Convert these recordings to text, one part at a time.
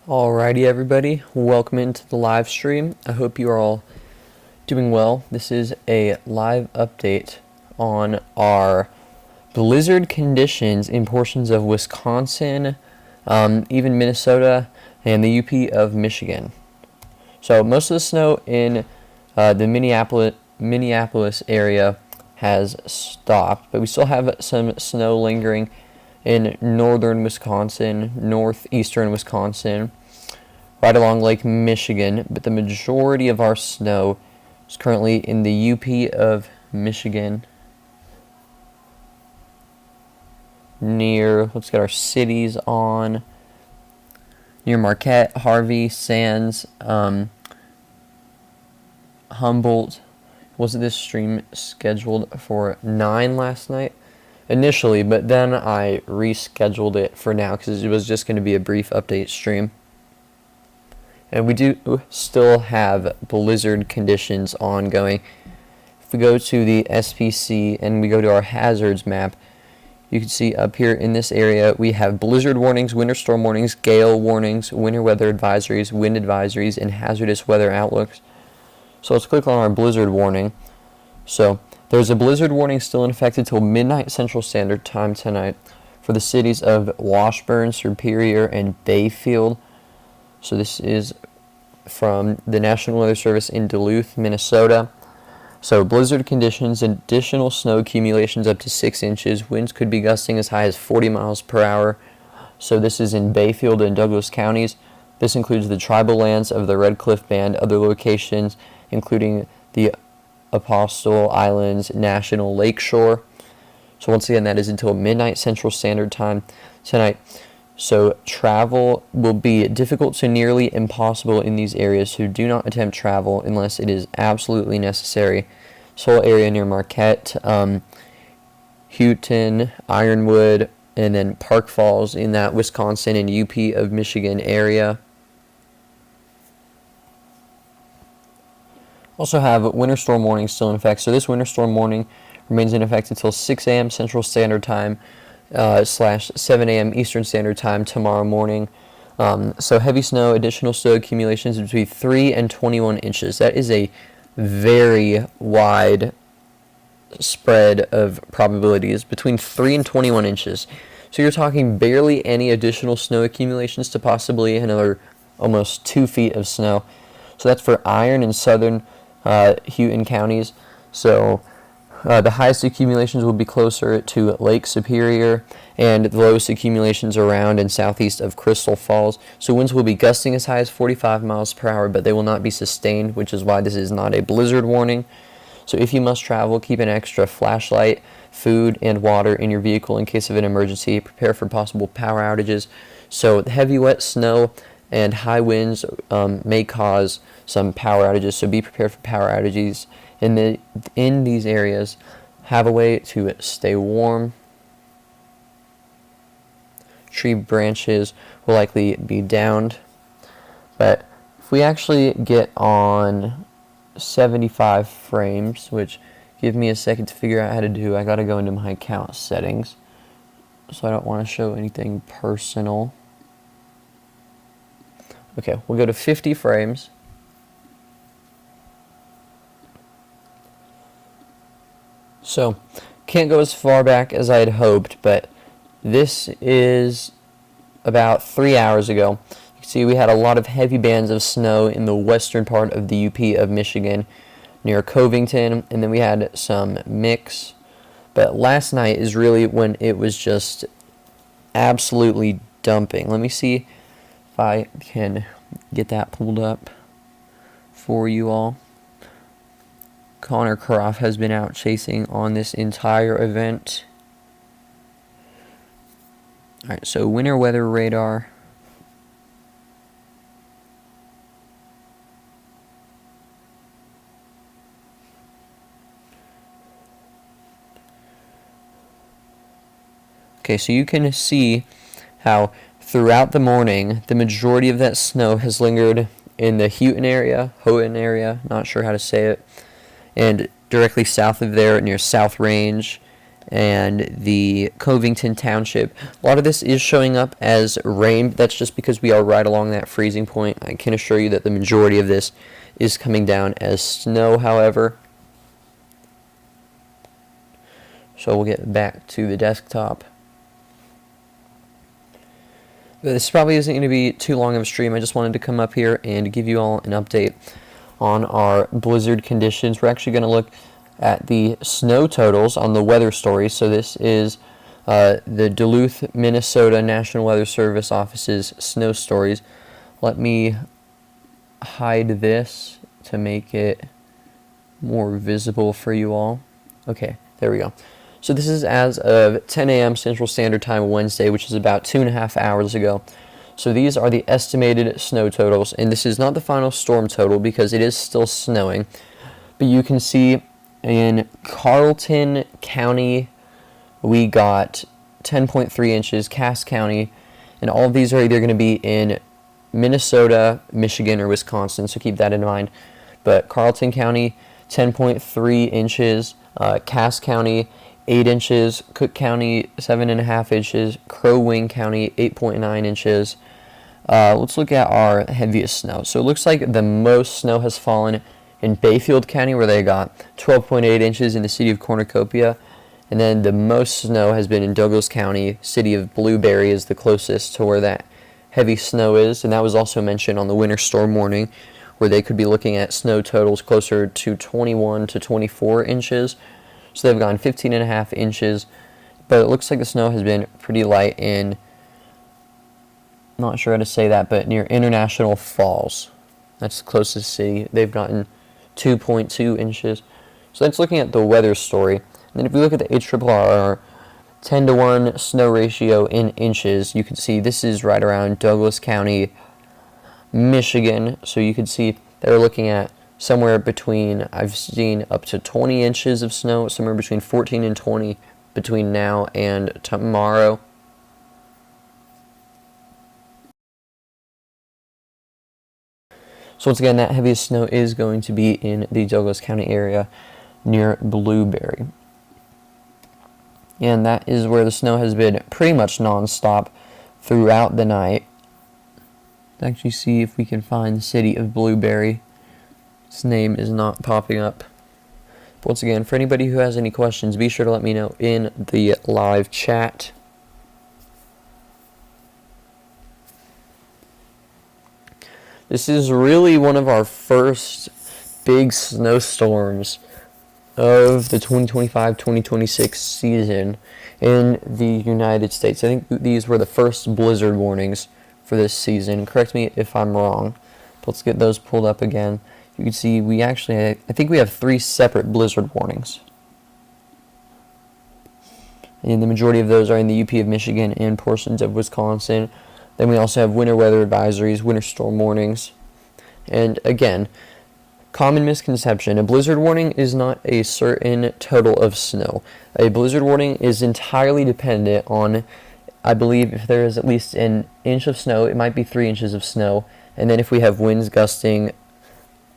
Alrighty, everybody, welcome into the live stream. I hope you are all doing well. This is a live update on our blizzard conditions in portions of Wisconsin, even Minnesota, and the UP of Michigan. So most of the snow in the Minneapolis area has stopped, but we still have some snow lingering in northern Wisconsin, northeastern Wisconsin, right along Lake Michigan, but the majority of our snow is currently in the UP of Michigan, let's get our cities on, near Marquette, Harvey, Sands, Humboldt. Was this stream scheduled for 9 last night? Initially, but then I rescheduled it for now because it was just going to be a brief update stream. And we do still have blizzard conditions ongoing. If we go to the SPC and we go to our hazards map, you can see up here in this area we have blizzard warnings, winter storm warnings, gale warnings, winter weather advisories, wind advisories, and hazardous weather outlooks. So let's click on our blizzard warning. So there's a blizzard warning still in effect until midnight Central Standard Time tonight for the cities of Washburn, Superior, and Bayfield. So this is from the National Weather Service in Duluth, Minnesota. So blizzard conditions, additional snow accumulations up to 6 inches. Winds could be gusting as high as 40 miles per hour. So this is in Bayfield and Douglas counties. This includes the tribal lands of the Red Cliff Band, other locations including the Apostle Islands National Lakeshore. So once again, that is until midnight Central Standard Time tonight. So travel will be difficult to nearly impossible in these areas, so do not attempt travel unless it is absolutely necessary. This whole area near Marquette, Houghton, Ironwood, and then Park Falls in that Wisconsin and UP of Michigan area. Also have winter storm warning still in effect. So this winter storm warning remains in effect until 6 a.m. Central Standard Time / 7 a.m. Eastern Standard Time tomorrow morning. So heavy snow, additional snow accumulations between 3 and 21 inches. That is a very wide spread of probabilities, between 3 and 21 inches. So you're talking barely any additional snow accumulations to possibly another almost 2 feet of snow. So that's for iron and southern Houghton counties. So the highest accumulations will be closer to Lake Superior, and the lowest accumulations around and southeast of Crystal Falls. So winds will be gusting as high as 45 miles per hour, but they will not be sustained, which is why this is not a blizzard warning. So if you must travel, keep an extra flashlight, food, and water in your vehicle in case of an emergency. Prepare for possible power outages. So the heavy wet snow and high winds may cause some power outages, so be prepared for power outages in these areas. Have a way to stay warm. Tree branches will likely be downed, but if we actually get on 75 frames, which give me a second to figure out how to do, I gotta go into my account settings, so I don't want to show anything personal. Okay, we'll go to 50 frames. So, can't go as far back as I had hoped, but this is about 3 hours ago. You can see we had a lot of heavy bands of snow in the western part of the UP of Michigan near Covington, and then we had some mix. But last night is really when it was just absolutely dumping. Let me see if I can get that pulled up for you all. Connor Croft has been out chasing on this entire event. Alright, so winter weather radar. Okay, so you can see how throughout the morning, the majority of that snow has lingered in the Houghton area, not sure how to say it, and directly south of there near South Range and the Covington Township. A lot of this is showing up as rain. That's just because we are right along that freezing point. I can assure you that the majority of this is coming down as snow, however. So we'll get back to the desktop. This probably isn't going to be too long of a stream. I just wanted to come up here and give you all an update on our blizzard conditions. We're actually going to look at the snow totals on the weather story. So this is the Duluth, Minnesota National Weather Service office's snow stories. Let me hide this to make it more visible for you all. Okay, there we go. So this is as of 10 a.m. Central Standard Time Wednesday, which is about 2.5 hours ago. So these are the estimated snow totals, and this is not the final storm total because it is still snowing. But you can see in Carlton County, we got 10.3 inches, Cass County, and all of these are either going to be in Minnesota, Michigan, or Wisconsin, so keep that in mind. But Carlton County, 10.3 inches, Cass County, 8 inches, Cook County, 7.5 inches, Crow Wing County, 8.9 inches. Let's look at our heaviest snow. So it looks like the most snow has fallen in Bayfield County, where they got 12.8 inches in the city of Cornucopia. And then the most snow has been in Douglas County. City of Blueberry is the closest to where that heavy snow is. And that was also mentioned on the winter storm warning, where they could be looking at snow totals closer to 21 to 24 inches. So they've gone 15.5 inches, but it looks like the snow has been pretty light in, not sure how to say that, but near International Falls. That's the closest city. They've gotten 2.2 inches. So that's looking at the weather story. And then if we look at the HRRR 10-to-1 snow ratio in inches, you can see this is right around Douglas County, Michigan. So you can see they're looking at somewhere between, I've seen up to 20 inches of snow, somewhere between 14 and 20 between now and tomorrow. So once again, that heaviest snow is going to be in the Douglas County area near Blueberry. And that is where the snow has been pretty much non-stop throughout the night. Let's actually see if we can find the city of Blueberry. Its name is not popping up. But once again, for anybody who has any questions, be sure to let me know in the live chat. This is really one of our first big snowstorms of the 2025-2026 season in the United States. I think these were the first blizzard warnings for this season. Correct me if I'm wrong. But let's get those pulled up again. You can see we actually, I think we have 3 separate blizzard warnings. And the majority of those are in the UP of Michigan and portions of Wisconsin. Then we also have winter weather advisories, winter storm warnings. And again, common misconception, a blizzard warning is not a certain total of snow. A blizzard warning is entirely dependent on, I believe, if there is at least an inch of snow, it might be 3 inches of snow. And then if we have winds gusting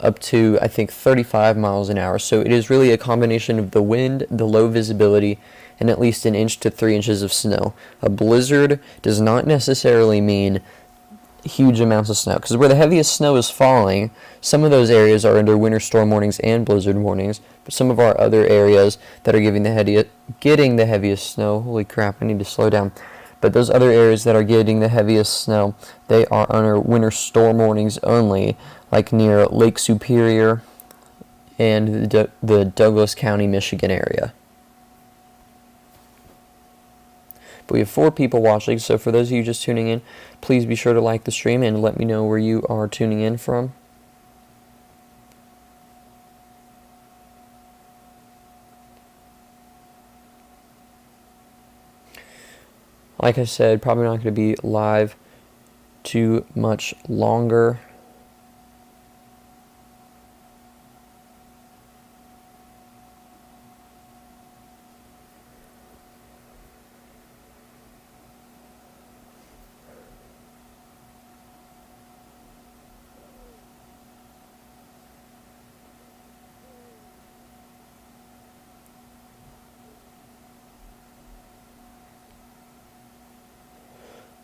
up to, I think, 35 miles an hour. So it is really a combination of the wind, the low visibility, and at least an inch to 3 inches of snow. A blizzard does not necessarily mean huge amounts of snow, because where the heaviest snow is falling, some of those areas are under winter storm warnings and blizzard warnings, but some of our other areas that are getting the heaviest snow, holy crap, I need to slow down, but those other areas that are getting the heaviest snow, they are under winter storm warnings only, like near Lake Superior and the Douglas County, Michigan area. But we have 4 people watching, so for those of you just tuning in, please be sure to like the stream and let me know where you are tuning in from. Like I said, probably not going to be live too much longer.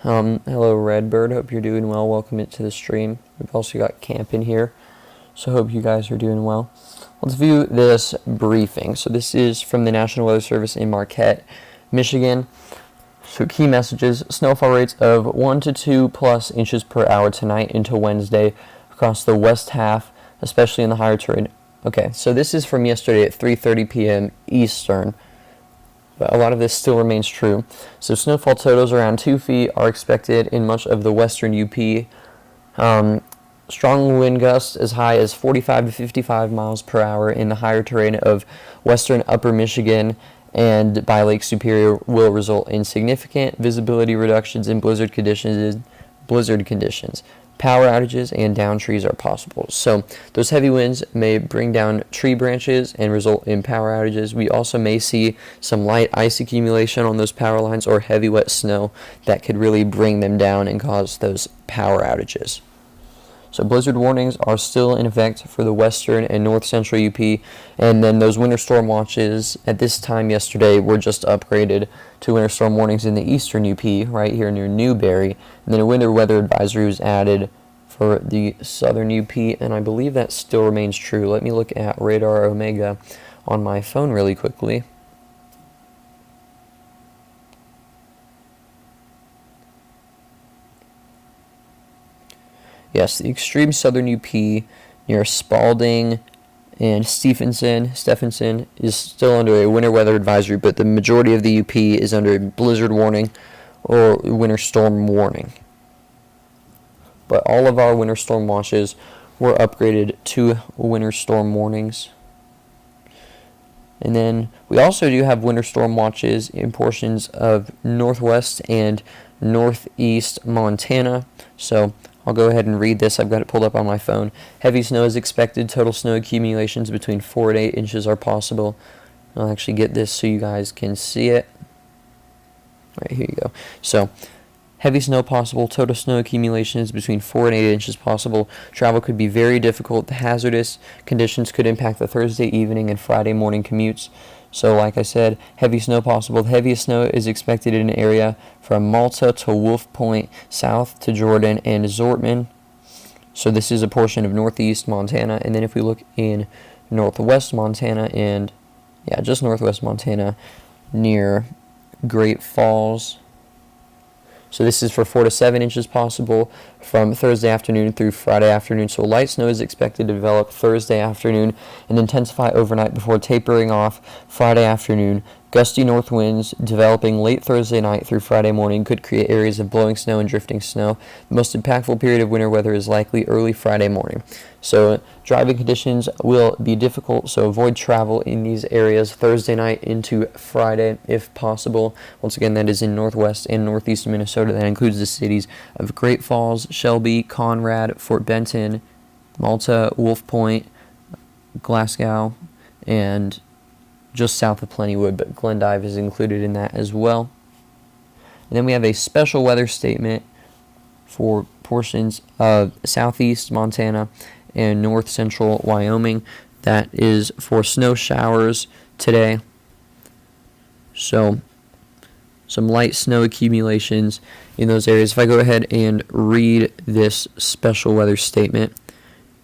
Hello Redbird, hope you're doing well. Welcome into the stream. We've also got Camp in here, so hope you guys are doing well. Let's view this briefing. So this is from the National Weather Service in Marquette, Michigan. So key messages: snowfall rates of 1 to 2 plus inches per hour tonight into Wednesday across the west half, especially in the higher terrain. Okay, so this is from yesterday at 3:30 p.m. Eastern. But a lot of this still remains true. So snowfall totals around 2 feet are expected in much of the western UP. Strong wind gusts as high as 45 to 55 miles per hour in the higher terrain of western upper Michigan and by Lake Superior will result in significant visibility reductions in blizzard conditions. Power outages and down trees are possible. So those heavy winds may bring down tree branches and result in power outages. We also may see some light ice accumulation on those power lines or heavy wet snow that could really bring them down and cause those power outages. So blizzard warnings are still in effect for the western and north central UP, and then those winter storm watches at this time yesterday were just upgraded to winter storm warnings in the eastern UP right here near Newberry, and then a winter weather advisory was added for the southern UP, and I believe that still remains true. Let me look at Radar Omega on my phone really quickly. Yes, the extreme southern UP near Spalding and Stephenson is still under a winter weather advisory, but the majority of the UP is under a blizzard warning or winter storm warning. But all of our winter storm watches were upgraded to winter storm warnings. And then we also do have winter storm watches in portions of northwest and northeast Montana. So I'll go ahead and read this. I've got it pulled up on my phone. Heavy snow is expected. Total snow accumulations between 4 and 8 inches are possible. I'll actually get this so you guys can see it. Right, here you go. So, heavy snow possible. Total snow accumulations between 4 and 8 inches possible. Travel could be very difficult. The hazardous conditions could impact the Thursday evening and Friday morning commutes. So like I said, heavy snow possible. The heaviest snow is expected in an area from Malta to Wolf Point, south to Jordan and Zortman. So this is a portion of northeast Montana. And then if we look in northwest Montana and, just northwest Montana near Great Falls. So this is for 4 to 7 inches possible from Thursday afternoon through Friday afternoon. So light snow is expected to develop Thursday afternoon and intensify overnight before tapering off Friday afternoon. Gusty north winds developing late Thursday night through Friday morning could create areas of blowing snow and drifting snow. The most impactful period of winter weather is likely early Friday morning. So driving conditions will be difficult, so avoid travel in these areas Thursday night into Friday if possible. Once again, that is in northwest and northeast Minnesota. That includes the cities of Great Falls, Shelby, Conrad, Fort Benton, Malta, Wolf Point, Glasgow, and just south of Plentywood, but Glendive is included in that as well. And then we have a special weather statement for portions of southeast Montana and north central Wyoming. That is for snow showers today. So some light snow accumulations in those areas. If I go ahead and read this special weather statement,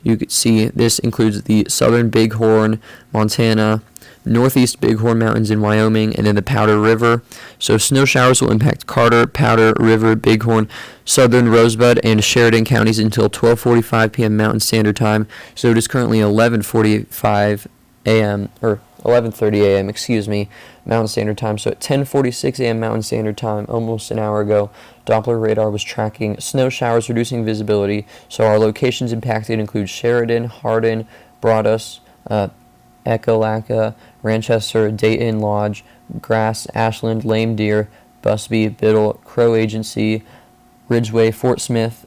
you can see this includes the southern Bighorn, Montana, northeast Bighorn Mountains in Wyoming, and then the Powder River. So snow showers will impact Carter, Powder River, Bighorn, southern Rosebud, and Sheridan counties until 12:45 p.m. Mountain Standard Time. So it is currently 11:45 a.m. or 11:30 a.m. Mountain Standard Time. So at 10:46 a.m. Mountain Standard Time, almost an hour ago, Doppler radar was tracking snow showers, reducing visibility. So our locations impacted include Sheridan, Hardin, Broadus, Ekalaka, Ranchester, Dayton Lodge, Grass, Ashland, Lame Deer, Busby, Biddle, Crow Agency, Ridgeway, Fort Smith,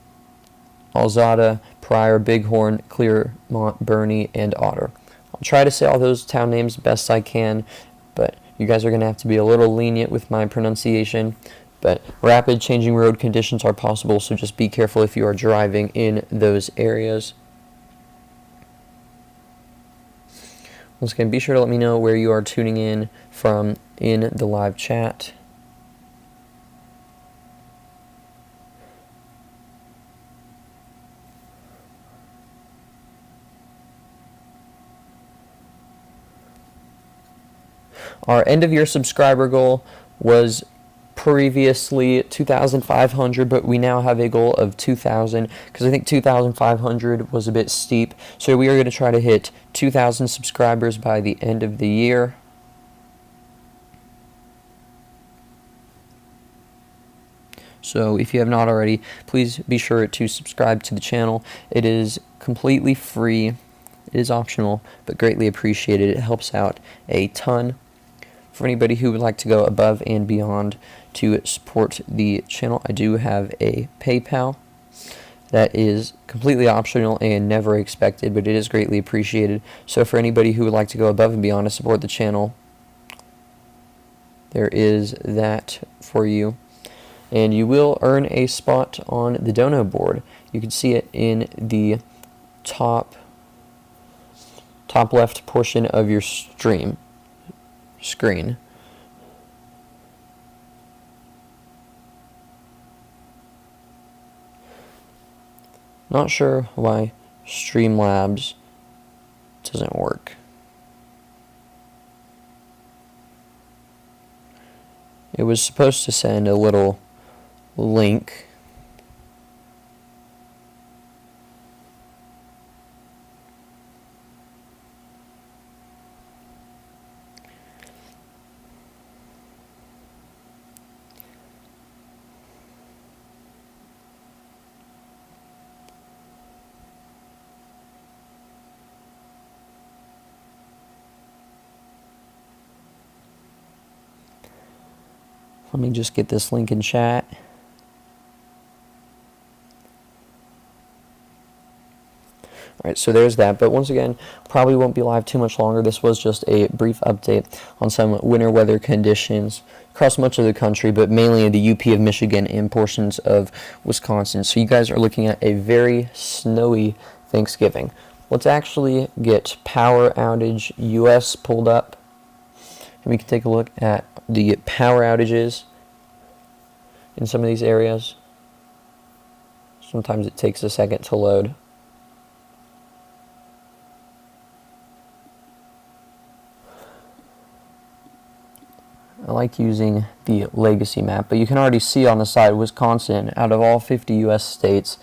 Alzada, Pryor, Bighorn, Clearmont, Bernie, and Otter. I'll try to say all those town names best I can, but you guys are going to have to be a little lenient with my pronunciation. But rapid changing road conditions are possible, so just be careful if you are driving in those areas. Once again, be sure to let me know where you are tuning in from in the live chat. Our end of year subscriber goal was previously 2,500, but we now have a goal of 2,000 because I think 2,500 was a bit steep. So we are going to try to hit 2,000 subscribers by the end of the year. So if you have not already, please be sure to subscribe to the channel. It is completely free. It is optional, but greatly appreciated. It helps out a ton. For anybody who would like to go above and beyond to support the channel, I do have a PayPal that is completely optional and never expected, but it is greatly appreciated. So for anybody who would like to go above and beyond to support the channel, there is that for you. And you will earn a spot on the dono board. You can see it in the top left portion of your screen. Not sure why Streamlabs doesn't work. It was supposed to send a little link. Let me just get this link in chat. Alright, so there's that, but once again, probably won't be live too much longer. This was just a brief update on some winter weather conditions across much of the country, but mainly in the UP of Michigan and portions of Wisconsin. So you guys are looking at a very snowy Thanksgiving. Let's actually get power outage US pulled up, and we can take a look at the power outages in some of these areas. Sometimes it takes a second to load. I like using the legacy map, but you can already see on the side Wisconsin, out of all 50 US states,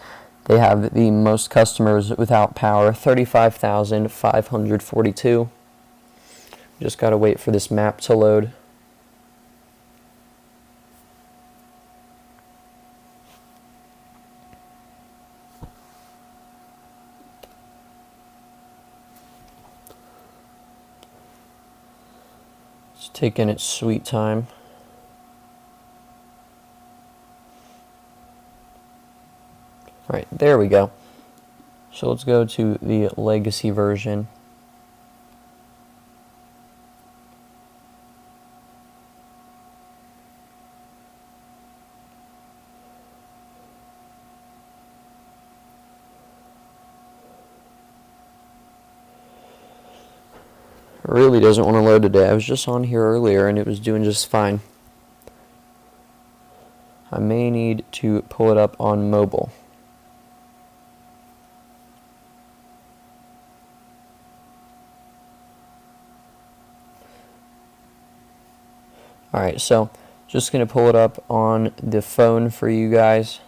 they have the most customers without power, 35,542. Just gotta wait for this map to load. It's taking its sweet time. Alright, there we go. So let's go to the legacy version. It really doesn't want to load today. I was just on here earlier and it was doing just fine. I may need to pull it up on mobile. Alright, so just going to pull it up on the phone for you guys.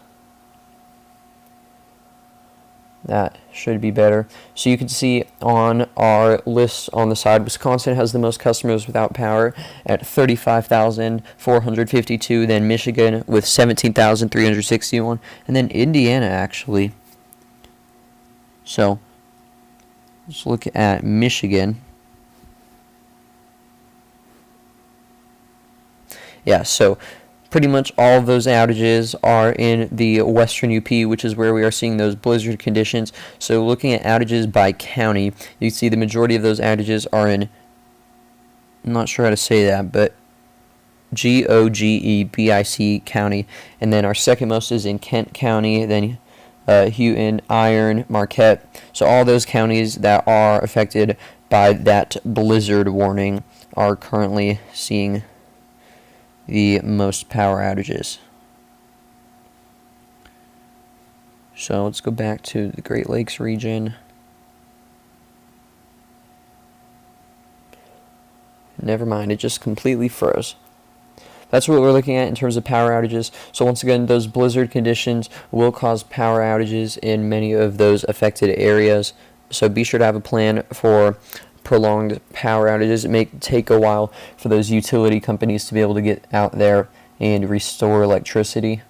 That should be better. So you can see on our list on the side, Wisconsin has the most customers without power at 35,452. Then Michigan with 17,361. And then Indiana, actually. So let's look at Michigan. Yeah, so pretty much all of those outages are in the western UP, which is where we are seeing those blizzard conditions. So looking at outages by county, you see the majority of those outages are in, I'm not sure how to say that, but Gogebic County. And then our second most is in Kent County, then Houghton, Iron, Marquette. So all those counties that are affected by that blizzard warning are currently seeing the most power outages. So let's go back to the Great Lakes region. never mind, it just completely froze. That's what we're looking at in terms of power outages. So once again, those blizzard conditions will cause power outages in many of those affected areas. So be sure to have a plan for prolonged power outages. It may take a while for those utility companies to be able to get out there and restore electricity.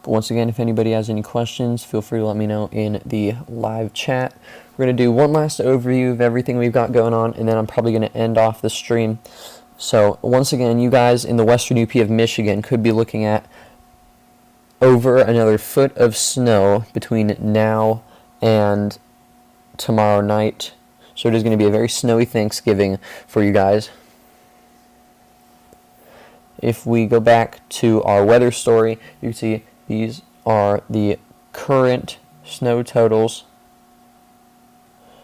But once again, if anybody has any questions, feel free to let me know in the live chat. We're going to do one last overview of everything we've got going on, and then I'm probably going to end off the stream. So once again, you guys in the western UP of Michigan could be looking at over another foot of snow between now and tomorrow night. So it is going to be a very snowy Thanksgiving for you guys. If we go back to our weather story, you can see these are the current snow totals.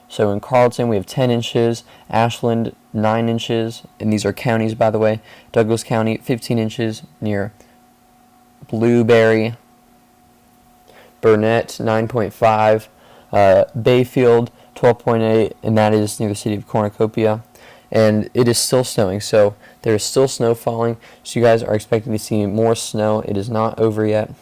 So in Carlton, we have 10 inches, Ashland, 9 inches, and these are counties, by the way. Douglas County, 15 inches near Blueberry. Burnett, 9.5. Bayfield, 12.8, and that is near the city of Cornucopia. And it is still snowing, so there is still snow falling. So you guys are expecting to see more snow. It is not over yet.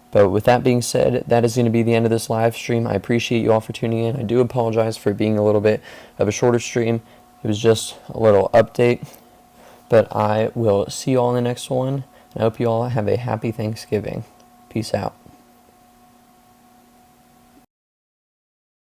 But with that being said, that is going to be the end of this live stream. I appreciate you all for tuning in. I do apologize for being a little bit of a shorter stream. It was just a little update. But I will see you all in the next one. And I hope you all have a happy Thanksgiving. Peace out.